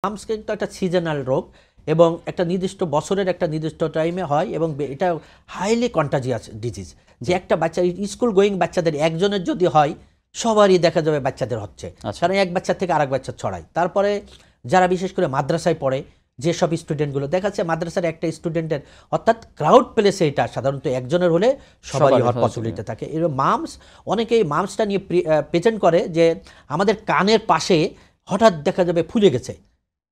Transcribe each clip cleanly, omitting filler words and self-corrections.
Mumps কিন্তু একটা seasonal রোগ এবং একটা নির্দিষ্ট বছরের একটা নির্দিষ্ট টাইমে হয় এবং এটা হাইলি কন্টাজিয়াস ডিজিজ। যে একটা বাচ্চা স্কুল গোয়িং বাচ্চাদের একজনের যদি হয় সবারই দেখা যাবে বাচ্চাদের হচ্ছে, কারণ এক বাচ্চা থেকে আরেক বাচ্চা ছড়ায়। তারপরে যারা বিশেষ করে মাদ্রাসায় পড়ে যেসব স্টুডেন্টগুলো দেখা যাচ্ছে মাদ্রাসার একটা স্টুডেন্টের অর্থাৎ ক্রাউড প্লেসে এটা সাধারণত একজনের হলে সবারই হওয়ার পসিবিলিটি থাকে। এর মাম্পস অনেকেই মাম্পসটা নিয়ে প্রেজেন্ট করে যে আমাদের কানের পাশে হঠাৎ দেখা যাবে ফুলে গেছে,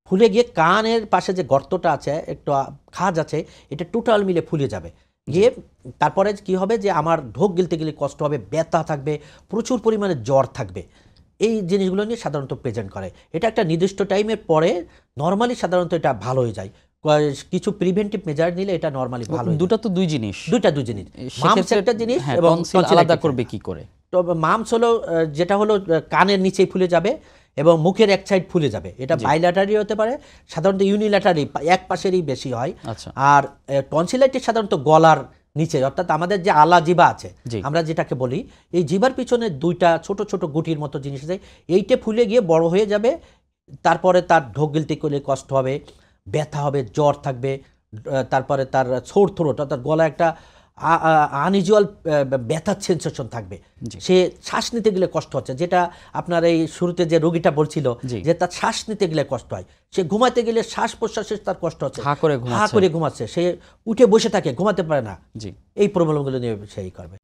ফুলে গিয়ে কানের পাশে যে গর্তটা আছে একটু খাজ আছে এটা টোটাল মিলে ফুলে যাবে গিয়ে তারপরে কি হবে যে আমার ঢোক গিলতে গেলে কষ্ট হবে, ব্যথা থাকবে, প্রচুর পরিমাণে জ্বর থাকবে। এই জিনিসগুলো নিয়ে সাধারণত প্রেজেন্ট করে। এটা একটা নির্দিষ্ট টাইমের পরে নর্মালি সাধারণত এটা ভালো হয়ে যায়। কিছু প্রিভেন্টিভ মেজার নিলে এটা নর্মালি ভালো। দুটো তো দুই জিনিস, মাম্পস একটা জিনিস এবং আলাদা করবে কি করে? তো মাম্পস হলো যেটা হলো কানের নিচেই ফুলে যাবে এবং মুখের এক সাইড ফুলে যাবে। এটা বাইল্যাটারি হতে পারে, সাধারণত ইউনিল্যাটারি এক পাশেরই বেশি হয়। আর টনসিলাইটিস সাধারণত গলার নিচে, অর্থাৎ আমাদের যে আলা জিবা আছে আমরা যেটাকে বলি, এই জিবার পিছনে দুইটা ছোট ছোট গুটির মতো জিনিস আছে, এইটা ফুলে গিয়ে বড় হয়ে যাবে। তারপরে তার ঢোক গিলতে গেলে কষ্ট হবে, ব্যথা হবে, জ্বর থাকবে, তারপরে তার সোর থ্রোট অর্থাৎ গলা একটা আনইউজুয়াল ব্যথার সেন্সেশন থাকবে, সে শ্বাস নিতে গেলে কষ্ট হচ্ছে, যেটা আপনার এই শুরুতে যে রোগীটা বলছিল যে তার শ্বাস নিতে গেলে কষ্ট হয়, সে ঘুমাতে গেলে শ্বাস প্রশ্বাসে তার কষ্ট হচ্ছে, হা করে ঘুমাচ্ছে, সে উঠে বসে থাকে, ঘুমাতে পারে না, এই প্রবলেমগুলো নিয়ে সেই করবে।